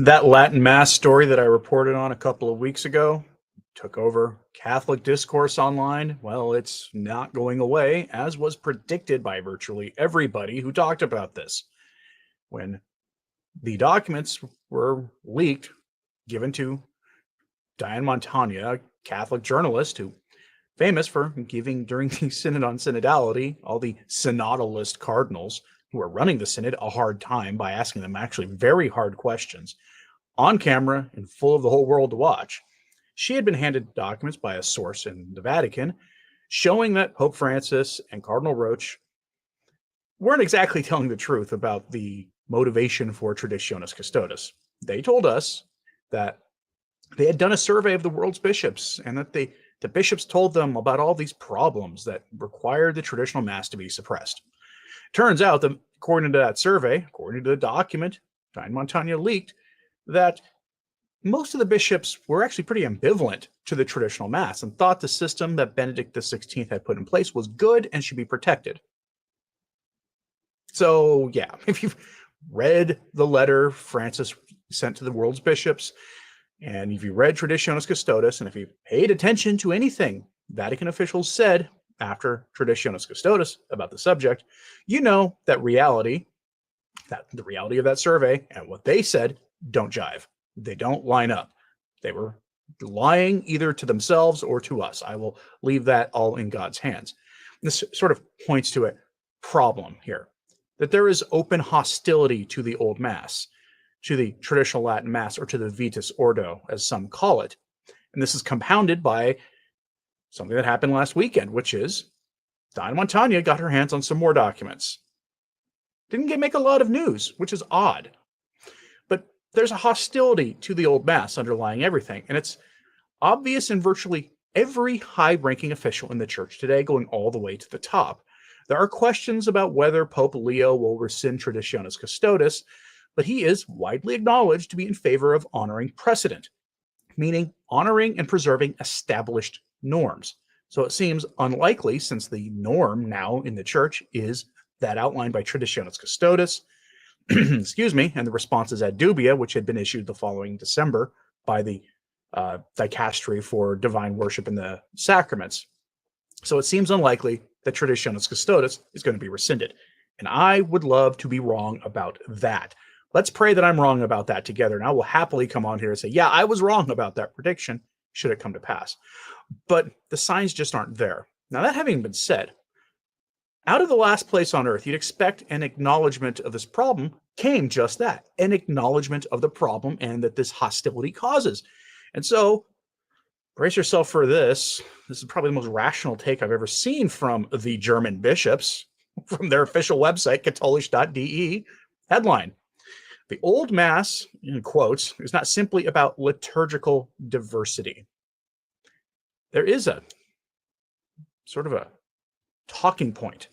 That Latin Mass story that I reported on a couple of weeks ago took over Catholic discourse online. Well, it's not going away, as was predicted by virtually everybody who talked about this. When the documents were leaked, given to Diane Montagna, a Catholic journalist who famous for giving during the Synod on Synodality all the synodalist cardinals who are running the synod a hard time by asking them actually very hard questions on camera and full of the whole world to watch. She had been handed documents by a source in the Vatican showing that Pope Francis and Cardinal Roach weren't exactly telling the truth about the motivation for Traditionis Custodes. They told us that they had done a survey of the world's bishops and that the bishops told them about all these problems that required the traditional mass to be suppressed. Turns out that according to that survey, according to the document Diane Montagna leaked, that most of the bishops were actually pretty ambivalent to the traditional mass and thought the system that Benedict XVI had put in place was good and should be protected. So, yeah, if you've read the letter Francis sent to the world's bishops, and if you read Traditionis Custodes, and if you paid attention to anything Vatican officials said after Traditionis Custodes about the subject, you know that the reality of that survey and what they said don't jive. They don't line up. They were lying either to themselves or to us. I will leave that all in God's hands. This sort of points to a problem here, that there is open hostility to the Old Mass, to the traditional Latin Mass, or to the Vitus Ordo, as some call it. And this is compounded by something that happened last weekend, which is Diane Montagna got her hands on some more documents. Didn't make a lot of news, which is odd. But there's a hostility to the Old Mass underlying everything. And it's obvious in virtually every high-ranking official in the church today, going all the way to the top. There are questions about whether Pope Leo will rescind Traditionis Custodes, but he is widely acknowledged to be in favor of honoring precedent, meaning honoring and preserving established norms. So it seems unlikely, since the norm now in the church is that outlined by Traditionis Custodes, excuse me, and the responses ad dubia, which had been issued the following December by the Dicastery for Divine Worship and the Sacraments. So it seems unlikely that Traditionis Custodes is going to be rescinded. And I would love to be wrong about that. Let's pray that I'm wrong about that together. And I will happily come on here and say, yeah, I was wrong about that prediction, should it come to pass. But the signs just aren't there. Now, that having been said, out of the last place on earth, you'd expect an acknowledgement of this problem came just that, an acknowledgement of the problem and that this hostility causes. And so, brace yourself for this. This is probably the most rational take I've ever seen from the German bishops, from their official website, katholisch.de. Headline: the Old Mass, in quotes, is not simply about liturgical diversity. There is a sort of a talking point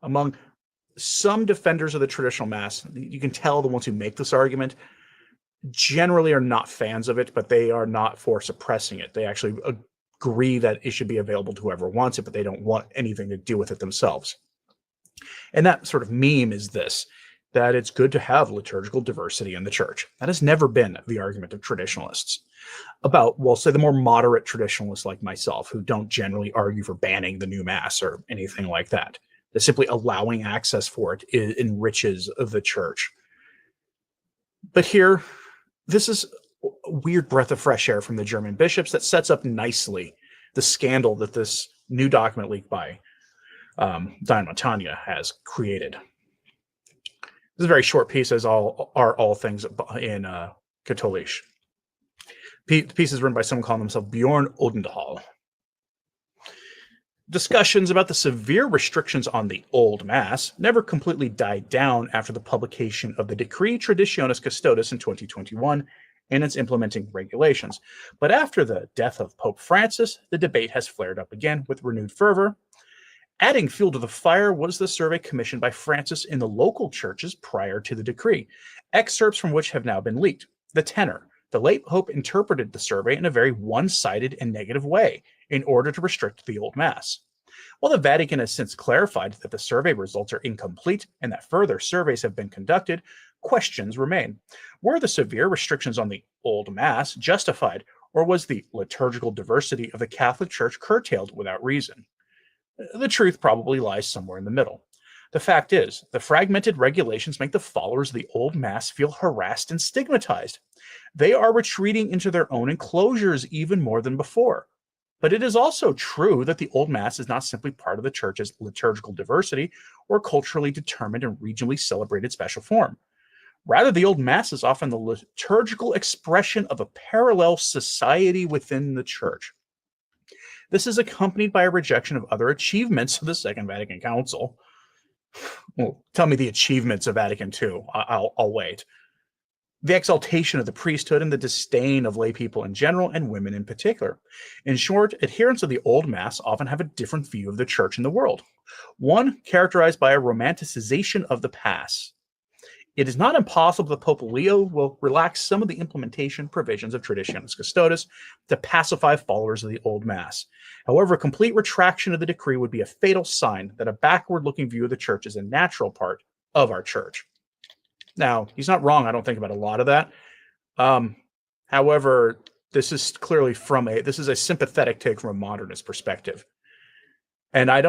among some defenders of the traditional Mass. You can tell the ones who make this argument generally are not fans of it, but they are not for suppressing it. They actually agree that it should be available to whoever wants it, but they don't want anything to do with it themselves. And that sort of meme is this, that it's good to have liturgical diversity in the church. That has never been the argument of traditionalists. About, well, say the more moderate traditionalists like myself, who don't generally argue for banning the new Mass or anything like that. That simply allowing access for it enriches the church. But here, this is a weird breath of fresh air from the German bishops that sets up nicely the scandal that this new document leaked by Diane Montagna has created. This is a very short piece, as all things in Katholisch. The piece is written by someone calling himself Bjorn Odendahl. Discussions about the severe restrictions on the Old Mass never completely died down after the publication of the Decree Traditionis Custodes in 2021 and its implementing regulations. But after the death of Pope Francis, the debate has flared up again with renewed fervor. Adding fuel to the fire was the survey commissioned by Francis in the local churches prior to the decree, excerpts from which have now been leaked. The tenor: the late Pope interpreted the survey in a very one-sided and negative way in order to restrict the Old Mass. While the Vatican has since clarified that the survey results are incomplete and that further surveys have been conducted, questions remain. Were the severe restrictions on the Old Mass justified, or was the liturgical diversity of the Catholic Church curtailed without reason? The truth probably lies somewhere in the middle. The fact is, the fragmented regulations make the followers of the Old Mass feel harassed and stigmatized. They are retreating into their own enclosures even more than before. But it is also true that the Old Mass is not simply part of the Church's liturgical diversity or culturally determined and regionally celebrated special form. Rather, the Old Mass is often the liturgical expression of a parallel society within the Church. This is accompanied by a rejection of other achievements of the Second Vatican Council. Well, tell me the achievements of Vatican II. I'll wait. The exaltation of the priesthood and the disdain of lay people in general and women in particular. In short, adherents of the Old Mass often have a different view of the Church and the world, one characterized by a romanticization of the past. It is not impossible that Pope Leo will relax some of the implementation provisions of Traditionis Custodes to pacify followers of the Old Mass. However, complete retraction of the decree would be a fatal sign that a backward-looking view of the Church is a natural part of our Church. Now, he's not wrong, I don't think, about a lot of that. However, this is clearly this is a sympathetic take from a modernist perspective. And I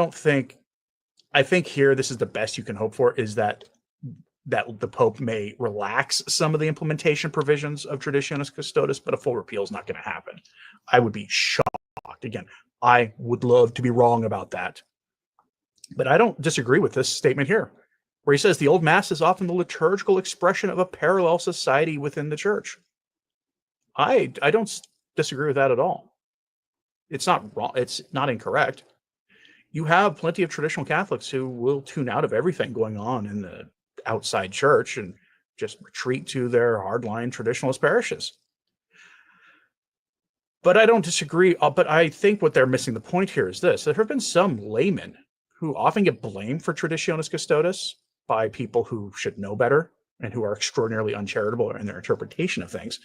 think here this is the best you can hope for, is that the Pope may relax some of the implementation provisions of Traditionis Custodes, but a full repeal is not going to happen. I would be shocked. Again, I would love to be wrong about that. But I don't disagree with this statement here, where he says the Old Mass is often the liturgical expression of a parallel society within the Church. I don't disagree with that at all. It's not wrong. It's not incorrect. You have plenty of traditional Catholics who will tune out of everything going on in the outside church and just retreat to their hardline traditionalist parishes. But I don't disagree. But I think what they're missing the point here is this. There have been some laymen who often get blamed for Traditionis Custodes by people who should know better and who are extraordinarily uncharitable in their interpretation of things.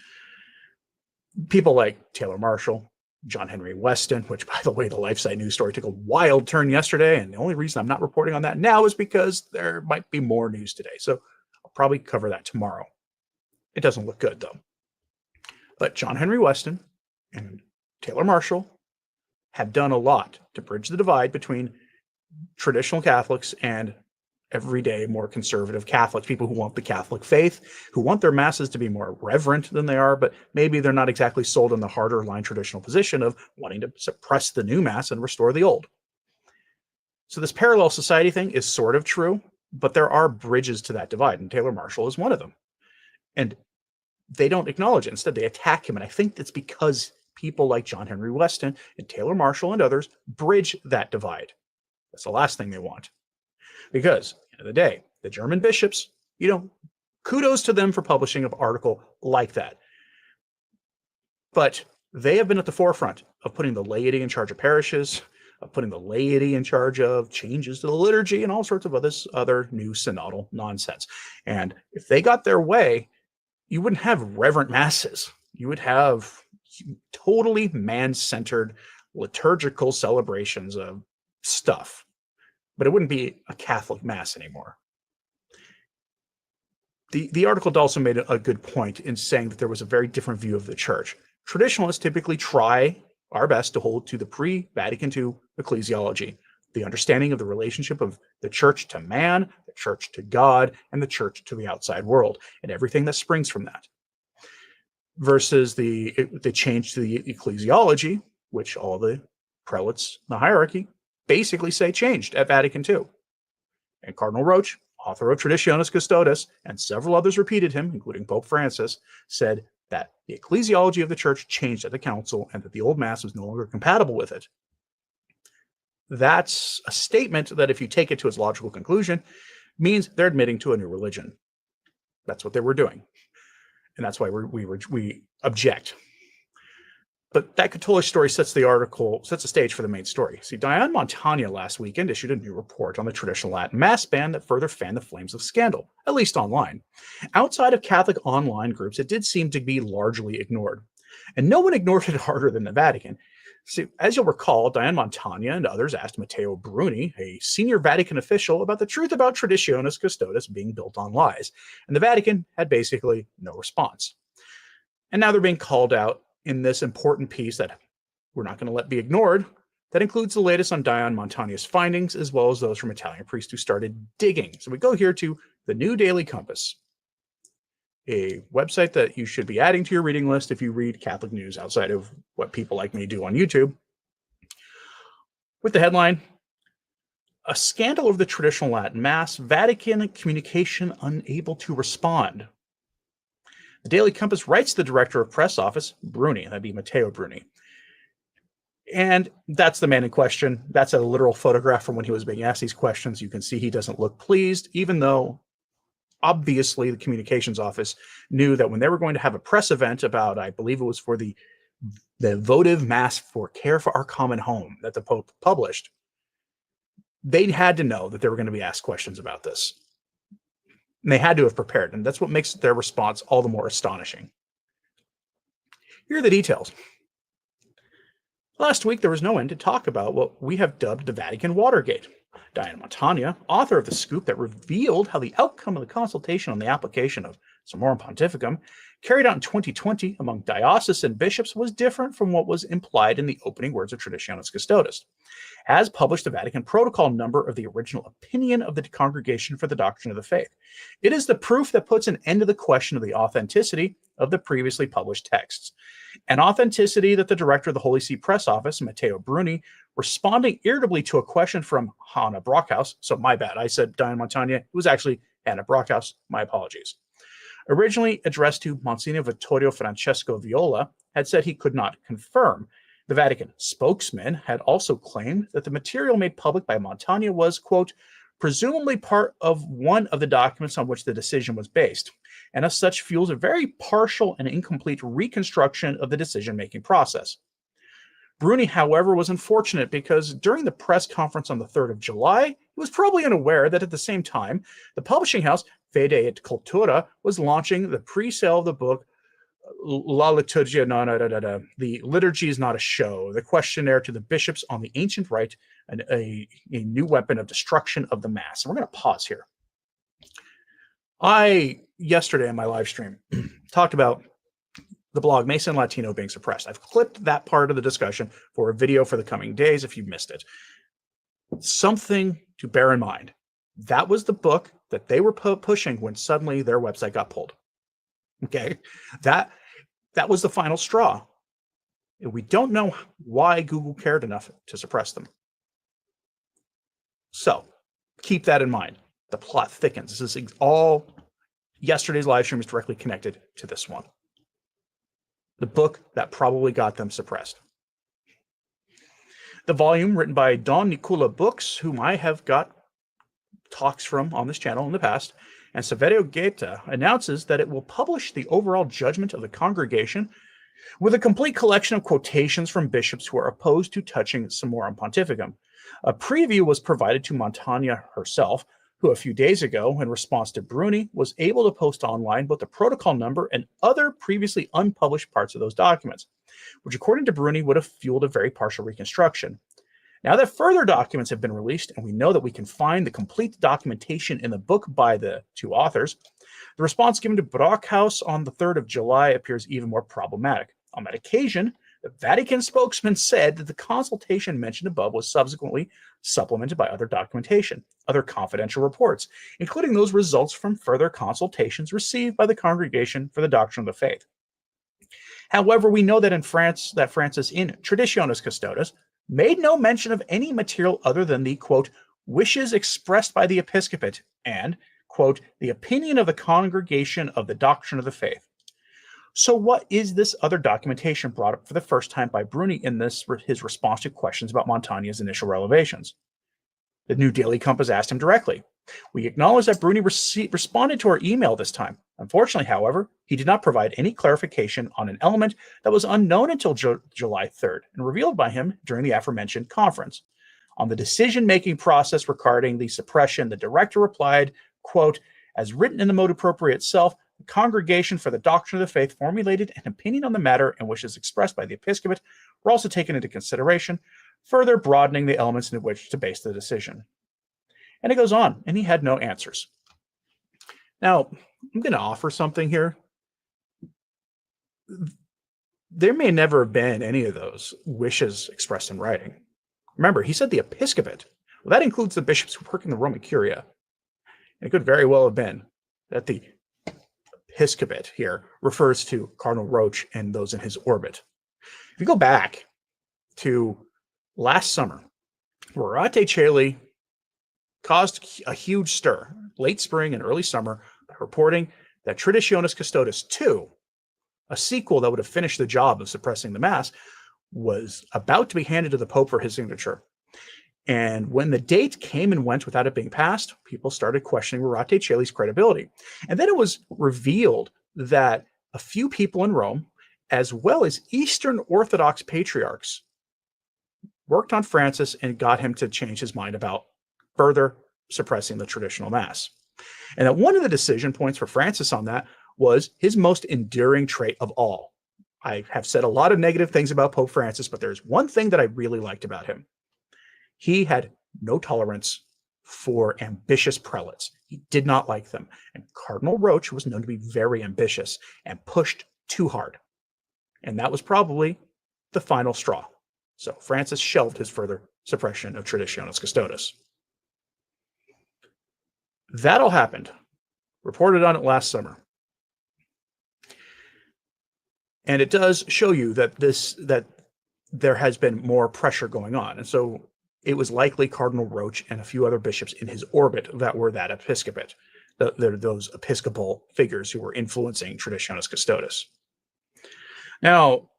People like Taylor Marshall, John Henry Weston, which, by the way, the LifeSite news story took a wild turn yesterday, and the only reason I'm not reporting on that now is because there might be more news today. So I'll probably cover that tomorrow. It doesn't look good, though. But John Henry Weston and Taylor Marshall have done a lot to bridge the divide between traditional Catholics and everyday, more conservative Catholics, people who want the Catholic faith, who want their masses to be more reverent than they are, but maybe they're not exactly sold on the harder line traditional position of wanting to suppress the new Mass and restore the old. So this parallel society thing is sort of true, but there are bridges to that divide, and Taylor Marshall is one of them. And they don't acknowledge it. Instead, they attack him. And I think that's because people like John Henry Weston and Taylor Marshall and others bridge that divide. That's the last thing they want. Because at the end of the day, the German bishops, kudos to them for publishing an article like that. But they have been at the forefront of putting the laity in charge of parishes, of putting the laity in charge of changes to the liturgy and all sorts of other new synodal nonsense. And if they got their way, you wouldn't have reverent masses. You would have totally man-centered liturgical celebrations of stuff. But it wouldn't be a Catholic Mass anymore. The article also made a good point in saying that there was a very different view of the Church. Traditionalists typically try our best to hold to the pre-Vatican II ecclesiology, the understanding of the relationship of the Church to man, the Church to God, and the Church to the outside world, and everything that springs from that. Versus the change to the ecclesiology, which all the prelates in the hierarchy basically say changed at Vatican II. And Cardinal Roche, author of Traditionis Custodes, and several others repeated him, including Pope Francis, said that the ecclesiology of the Church changed at the council and that the Old Mass was no longer compatible with it. That's a statement that, if you take it to its logical conclusion, means they're admitting to a new religion. That's what they were doing. And that's why we object. But that Catullus story sets the stage for the main story. See, Diane Montagna last weekend issued a new report on the traditional Latin Mass ban that further fanned the flames of scandal, at least online. Outside of Catholic online groups, it did seem to be largely ignored. And no one ignored it harder than the Vatican. See, as you'll recall, Diane Montagna and others asked Matteo Bruni, a senior Vatican official, about the truth about Traditionis Custodes being built on lies. And the Vatican had basically no response. And now they're being called out in this important piece that we're not going to let be ignored. That includes the latest on Diane Montagna's findings, as well as those from Italian priests who started digging. So we go here to the New Daily Compass, a website that you should be adding to your reading list if you read Catholic news outside of what people like me do on YouTube. With the headline, "A Scandal of the Traditional Latin Mass, Vatican Communication Unable to Respond." The Daily Compass writes the director of press office, Bruni, that'd be Matteo Bruni. And that's the man in question. That's a literal photograph from when he was being asked these questions. You can see he doesn't look pleased, even though obviously the communications office knew that when they were going to have a press event about, I believe it was for the votive mass for care for our common home that the Pope published, they had to know that they were going to be asked questions about this. And they had to have prepared. And that's what makes their response all the more astonishing. Here are the details. Last week, there was no end to talk about what we have dubbed the Vatican Watergate. Diane Montagna, author of the scoop that revealed how the outcome of the consultation on the application of Summorum Pontificum, carried out in 2020 among diocesan bishops, was different from what was implied in the opening words of Traditionis Custodes, has published the Vatican Protocol number of the original opinion of the Congregation for the Doctrine of the Faith. It is the proof that puts an end to the question of the authenticity of the previously published texts, an authenticity that the director of the Holy See Press Office, Matteo Bruni, responding irritably to a question from Hannah Brockhaus, so my bad, I said Diane Montagna, it was actually Hannah Brockhaus, my apologies, originally addressed to Monsignor Vittorio Francesco Viola, had said he could not confirm. The Vatican spokesman had also claimed that the material made public by Montagna was, quote, presumably part of one of the documents on which the decision was based, and as such fuels a very partial and incomplete reconstruction of the decision-making process. Bruni, however, was unfortunate because during the press conference on the 3rd of July, he was probably unaware that at the same time, the publishing house Fede et Cultura was launching the pre-sale of the book La Liturgia, the Liturgy is Not a Show, the questionnaire to the bishops on the ancient rite and a new weapon of destruction of the Mass. And we're going to pause here. I, yesterday in my live stream, talked about the blog Mason Latino being suppressed. I've clipped that part of the discussion for a video for the coming days if you missed it. Something to bear in mind. That was the book that they were pushing when suddenly their website got pulled. Okay? That was the final straw. We don't know why Google cared enough to suppress them. So, keep that in mind. The plot thickens. This is all yesterday's live stream is directly connected to this one. The book that probably got them suppressed. The volume written by Don Nicola Books, whom I have got talks from on this channel in the past, and Saverio Gaeta announces that it will publish the overall judgment of the congregation with a complete collection of quotations from bishops who are opposed to touching Summorum Pontificum. A preview was provided to Montagna herself, who a few days ago, in response to Bruni, was able to post online both the protocol number and other previously unpublished parts of those documents, which according to Bruni would have fueled a very partial reconstruction. Now that further documents have been released, and we know that we can find the complete documentation in the book by the two authors, the response given to Brockhaus on the 3rd of July appears even more problematic. On that occasion, the Vatican spokesman said that the consultation mentioned above was subsequently supplemented by other documentation, other confidential reports, including those results from further consultations received by the Congregation for the Doctrine of the Faith. However, we know that Francis in Traditionis Custodes made no mention of any material other than the, quote, wishes expressed by the episcopate and, quote, the opinion of the Congregation of the Doctrine of the Faith. So what is this other documentation brought up for the first time by Bruni in his response to questions about Montagna's initial revelations? The New Daily Compass asked him directly. We acknowledge that Bruni responded to our email this time. Unfortunately, however, he did not provide any clarification on an element that was unknown until July 3rd and revealed by him during the aforementioned conference. On the decision-making process regarding the suppression, the director replied, quote, as written in the motu proprio itself, the congregation for the doctrine of the faith formulated an opinion on the matter and wishes expressed by the episcopate were also taken into consideration, further broadening the elements in which to base the decision. And it goes on, and he had no answers. Now, I'm going to offer something here. There may never have been any of those wishes expressed in writing. Remember, he said the episcopate. Well, that includes the bishops who work in the Roman Curia. And it could very well have been that the episcopate here refers to Cardinal Roche and those in his orbit. If you go back to last summer, Rorate Caeli caused a huge stir late spring and early summer by reporting that Traditionis Custodes II, a sequel that would have finished the job of suppressing the Mass, was about to be handed to the Pope for his signature. And when the date came and went without it being passed, people started questioning Rorate Caeli's credibility. And then it was revealed that a few people in Rome, as well as Eastern Orthodox patriarchs, worked on Francis and got him to change his mind about further suppressing the traditional Mass. And that one of the decision points for Francis on that was his most enduring trait of all. I have said a lot of negative things about Pope Francis, but there's one thing that I really liked about him. He had no tolerance for ambitious prelates. He did not like them. And Cardinal Roche was known to be very ambitious and pushed too hard. And that was probably the final straw. So Francis shelved his further suppression of Traditionis Custodes. That all happened. Reported on it last summer. And it does show you that there has been more pressure going on. And so it was likely Cardinal Roche and a few other bishops in his orbit that were that episcopate, those episcopal figures who were influencing Traditionis Custodes. Now,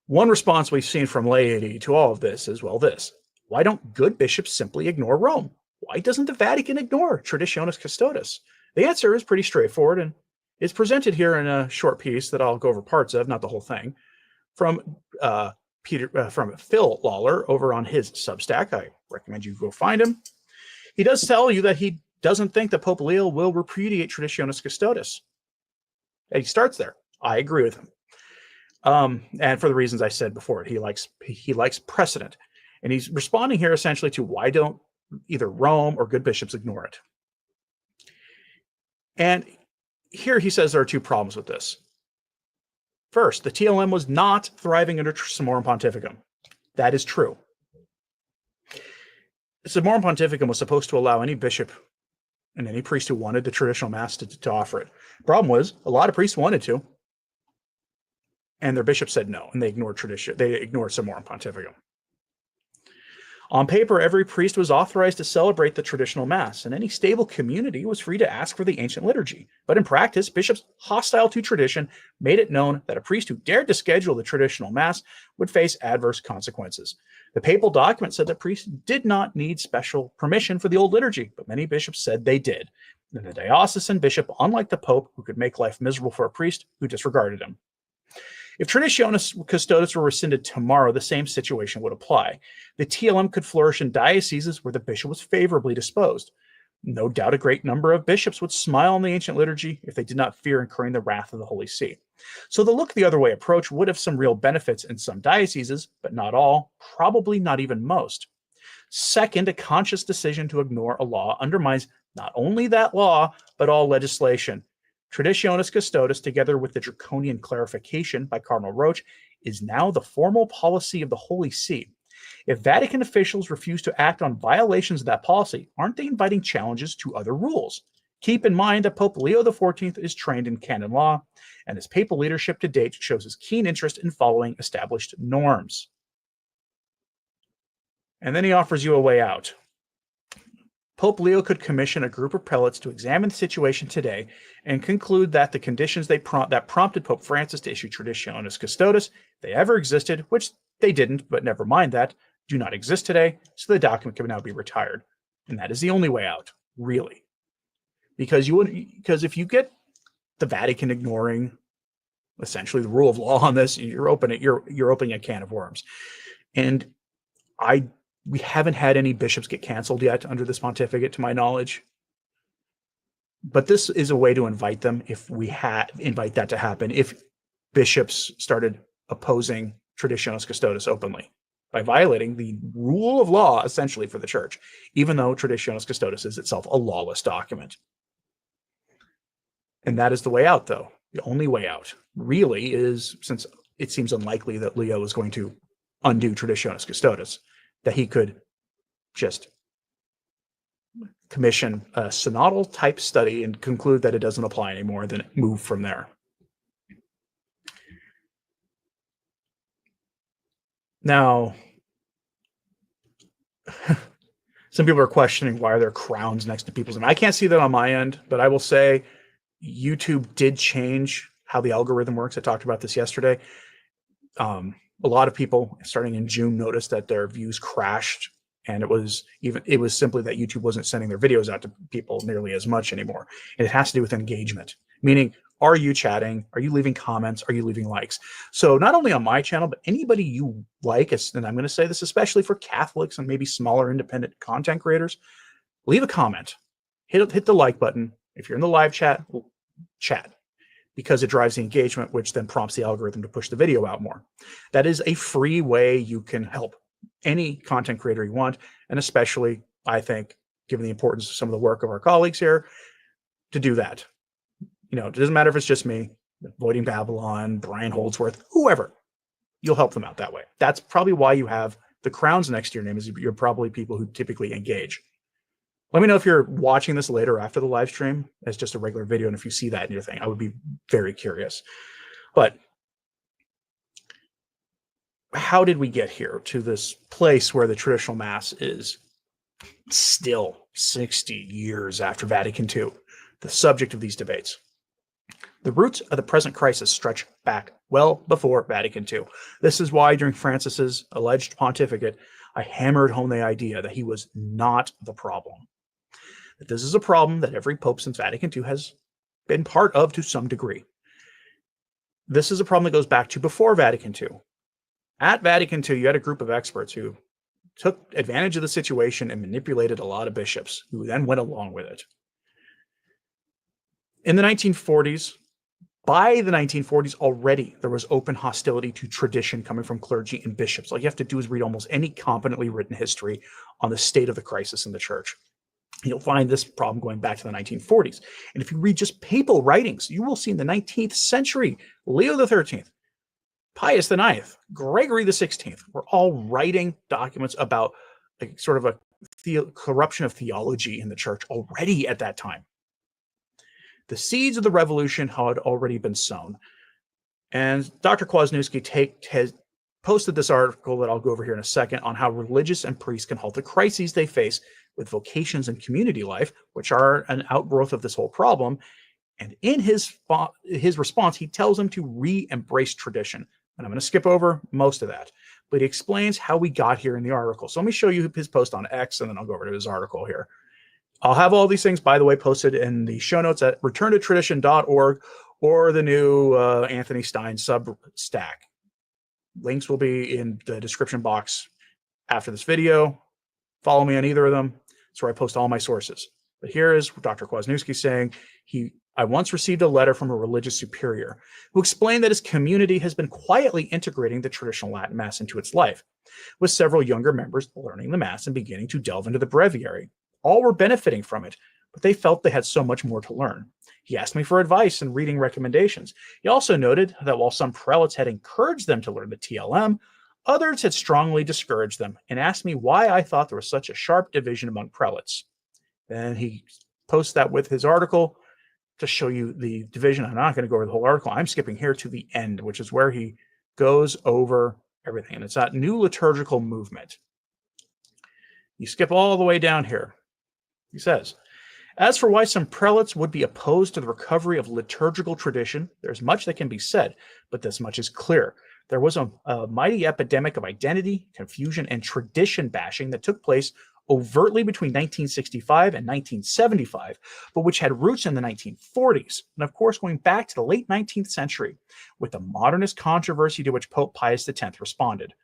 one response we've seen from laity to all of this is, well, this. Why don't good bishops simply ignore Rome? Why doesn't the Vatican ignore Traditionis Custodes? The answer is pretty straightforward, and it's presented here in a short piece that I'll go over parts of, not the whole thing, from Phil Lawler over on his Substack. I recommend you go find him. He does tell you that he doesn't think that Pope Leo will repudiate Traditionis Custodes. And he starts there. I agree with him. And for the reasons I said before, he likes precedent. And he's responding here essentially to why don't either Rome or good bishops ignore it. And here he says there are two problems with this. First, the TLM was not thriving under Summorum Pontificum. That is true. Summorum Pontificum was supposed to allow any bishop and any priest who wanted the traditional Mass to offer it. The problem was a lot of priests wanted to, and their bishop said no, and they ignored tradition. They ignored Summorum Pontificum. On paper, every priest was authorized to celebrate the traditional Mass, and any stable community was free to ask for the ancient liturgy. But in practice, bishops hostile to tradition made it known that a priest who dared to schedule the traditional Mass would face adverse consequences. The papal document said that priests did not need special permission for the old liturgy, but many bishops said they did. And the diocesan bishop, unlike the pope, who could make life miserable for a priest who disregarded him. If Traditionis Custodes were rescinded tomorrow, the same situation would apply. The TLM could flourish in dioceses where the bishop was favorably disposed. No doubt a great number of bishops would smile on the ancient liturgy if they did not fear incurring the wrath of the Holy See. So the look the other way approach would have some real benefits in some dioceses, but not all, probably not even most. Second, a conscious decision to ignore a law undermines not only that law, but all legislation. Traditionis Custodes, together with the draconian clarification by Cardinal Roche, is now the formal policy of the Holy See. If Vatican officials refuse to act on violations of that policy, aren't they inviting challenges to other rules? Keep in mind that Pope Leo XIV is trained in canon law, and his papal leadership to date shows his keen interest in following established norms. And then he offers you a way out. Pope Leo could commission a group of prelates to examine the situation today and conclude that the conditions that prompted Pope Francis to issue Traditionis Custodes, if they ever existed, which they didn't, but never mind that, do not exist today, so the document can now be retired. And that is the only way out, really. Because if you get the Vatican ignoring essentially the rule of law on this, you're opening a can of worms. And we haven't had any bishops get canceled yet under this pontificate, to my knowledge. But this is a way to invite them if we invite that to happen, if bishops started opposing Traditionis Custodes openly by violating the rule of law, essentially, for the church, even though Traditionis Custodes is itself a lawless document. And that is the way out, though. The only way out, really, is, since it seems unlikely that Leo is going to undo Traditionis Custodes, that he could just commission a synodal type study and conclude that it doesn't apply anymore, and then move from there. Now, some people are questioning why are there crowns next to people's names. I can't see that on my end, but I will say YouTube did change how the algorithm works. I talked about this yesterday. A lot of people starting in June noticed that their views crashed, and it was simply that YouTube wasn't sending their videos out to people nearly as much anymore. And it has to do with engagement, meaning, are you chatting? Are you leaving comments? Are you leaving likes? So not only on my channel, but anybody you like, and I'm going to say this especially for Catholics and maybe smaller independent content creators, leave a comment, hit the like button. If you're in the live chat, because it drives the engagement, which then prompts the algorithm to push the video out more. That is a free way you can help any content creator you want, and especially, I think, given the importance of some of the work of our colleagues here, to do that. It doesn't matter if it's just me, Avoiding Babylon, Brian Holdsworth, whoever. You'll help them out that way. That's probably why you have the crowns next to your name, is you're probably people who typically engage. Let me know if you're watching this later after the live stream as just a regular video, and if you see that in your thing, I would be very curious. But how did we get here to this place where the traditional Mass is still 60 years after Vatican II, the subject of these debates? The roots of the present crisis stretch back well before Vatican II. This is why during Francis's alleged pontificate, I hammered home the idea that he was not the problem. That this is a problem that every pope since Vatican II has been part of to some degree. This is a problem that goes back to before Vatican II. At Vatican II, you had a group of experts who took advantage of the situation and manipulated a lot of bishops who then went along with it. In the 1940s, by the 1940s already, there was open hostility to tradition coming from clergy and bishops. All you have to do is read almost any competently written history on the state of the crisis in the church. You'll find this problem going back to the 1940s. And if you read just papal writings, you will see in the 19th century, Leo XIII, Pius IX, Gregory XVI were all writing documents about sort of a corruption of theology in the church already at that time. The seeds of the revolution had already been sown. And Dr. Kwasniewski has posted this article that I'll go over here in a second on how religious and priests can halt the crises they face with vocations and community life, which are an outgrowth of this whole problem. And in his response, he tells them to re-embrace tradition. And I'm going to skip over most of that, but he explains how we got here in the article. So let me show you his post on X, and then I'll go over to his article here. I'll have all these things, by the way, posted in the show notes at returntotradition.org or the new Anthony Stine Substack. Links will be in the description box after this video. Follow me on either of them. That's where I post all my sources. But here is Dr. Kwasniewski saying, I once received a letter from a religious superior who explained that his community has been quietly integrating the traditional Latin Mass into its life, with several younger members learning the Mass and beginning to delve into the breviary. All were benefiting from it, but they felt they had so much more to learn. He asked me for advice and reading recommendations. He also noted that while some prelates had encouraged them to learn the TLM, others had strongly discouraged them and asked me why I thought there was such a sharp division among prelates. Then he posts that with his article to show you the division. I'm not going to go over the whole article. I'm skipping here to the end, which is where he goes over everything. And it's that new liturgical movement. You skip all the way down here. He says, as for why some prelates would be opposed to the recovery of liturgical tradition, there's much that can be said, but this much is clear. There was a mighty epidemic of identity, confusion, and tradition bashing that took place overtly between 1965 and 1975, but which had roots in the 1940s, and of course going back to the late 19th century, with the modernist controversy to which Pope Pius X responded.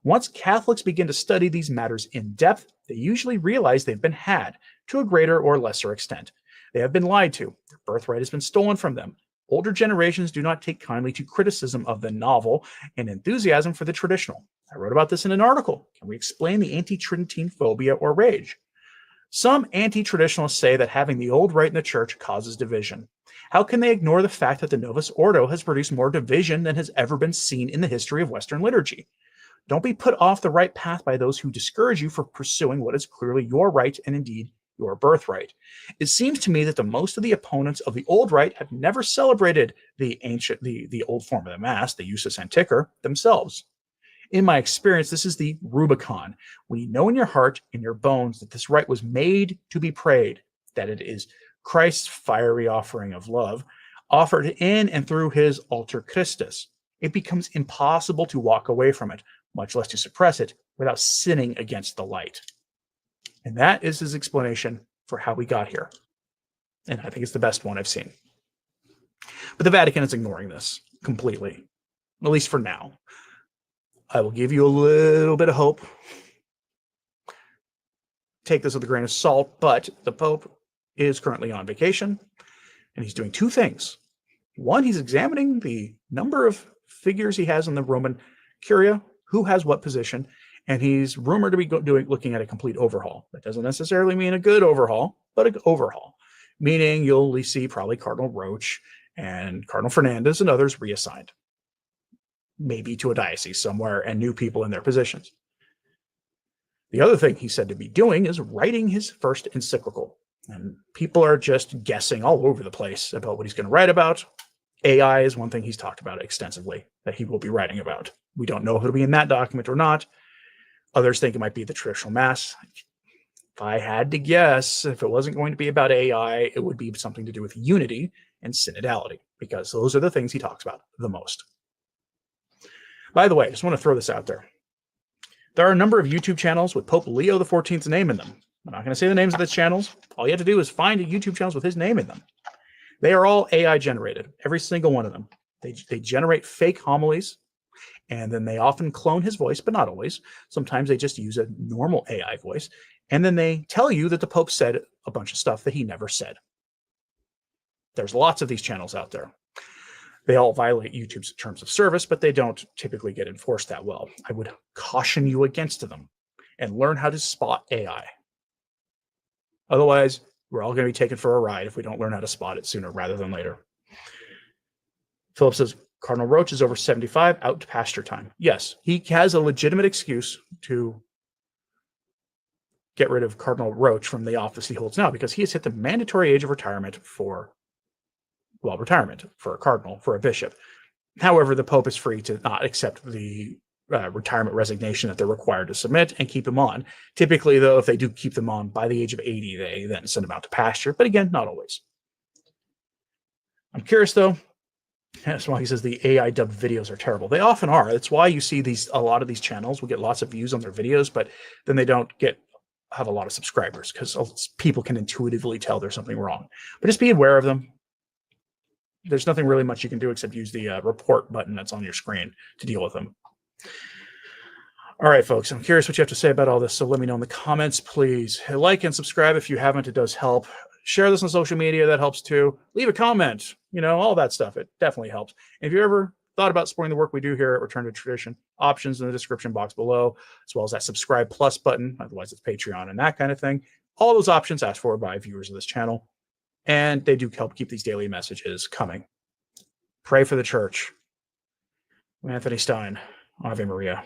Once Catholics begin to study these matters in depth, they usually realize they've been had, to a greater or lesser extent. They have been lied to. Their birthright has been stolen from them. Older generations do not take kindly to criticism of the novel and enthusiasm for the traditional. I wrote about this in an article. Can we explain the anti-Tridentine phobia or rage? Some anti-traditionalists say that having the old rite in the church causes division. How can they ignore the fact that the Novus Ordo has produced more division than has ever been seen in the history of Western liturgy? Don't be put off the right path by those who discourage you from pursuing what is clearly your right and indeed your birthright. It seems to me that the most of the opponents of the old rite have never celebrated the old form of the Mass, the Usus Antiquor, themselves. In my experience, this is the Rubicon. When you know in your heart, in your bones, that this rite was made to be prayed, that it is Christ's fiery offering of love, offered in and through his altar Christus, it becomes impossible to walk away from it, much less to suppress it, without sinning against the light. And that is his explanation for how we got here. And I think it's the best one I've seen. But the Vatican is ignoring this completely, at least for now. I will give you a little bit of hope. Take this with a grain of salt, but the Pope is currently on vacation, and he's doing two things. One, he's examining the number of figures he has in the Roman Curia, who has what position, and he's rumored to be looking at a complete overhaul. That doesn't necessarily mean a good overhaul, but an overhaul, meaning you'll see probably Cardinal Roach and Cardinal Fernandez and others reassigned, maybe to a diocese somewhere, and new people in their positions. The other thing he's said to be doing is writing his first encyclical. And people are just guessing all over the place about what he's going to write about. AI is one thing he's talked about extensively that he will be writing about. We don't know if it'll be in that document or not. Others think it might be the traditional Mass. If I had to guess, if it wasn't going to be about AI, it would be something to do with unity and synodality, because those are the things he talks about the most. By the way, I just want to throw this out there. There are a number of YouTube channels with Pope Leo XIV's name in them. I'm not going to say the names of the channels. All you have to do is find a YouTube channels with his name in them. They are all AI generated, every single one of them. They generate fake homilies, and then they often clone his voice, but not always. Sometimes they just use a normal AI voice, and then they tell you that the Pope said a bunch of stuff that he never said. There's lots of these channels out there. They all violate YouTube's terms of service, but they don't typically get enforced that well. I would caution you against them and learn how to spot AI. Otherwise, we're all going to be taken for a ride if we don't learn how to spot it sooner rather than later. Philip says, Cardinal Roach is over 75, out to pasture time. Yes, he has a legitimate excuse to get rid of Cardinal Roach from the office he holds now, because he has hit the mandatory age of retirement for a cardinal, for a bishop. However, the Pope is free to not accept the retirement resignation that they're required to submit and keep him on. Typically, though, if they do keep them on by the age of 80, they then send them out to pasture. But again, not always. I'm curious, though. That's why he says the AI dubbed videos are terrible. They often are. That's why you see a lot of these channels will get lots of views on their videos, but then they don't have a lot of subscribers because people can intuitively tell there's something wrong. But just be aware of them. There's nothing really much you can do except use the report button that's on your screen to deal with them. All right, folks, I'm curious what you have to say about all this, so let me know in the comments, please. Like and subscribe if you haven't. It does help. Share this on social media. That helps too. Leave a comment. All that stuff. It definitely helps. And if you ever thought about supporting the work we do here at Return to Tradition, options in the description box below, as well as that subscribe plus button. Otherwise, it's Patreon and that kind of thing. All those options asked for by viewers of this channel. And they do help keep these daily messages coming. Pray for the church. I'm Anthony Stine. Ave Maria.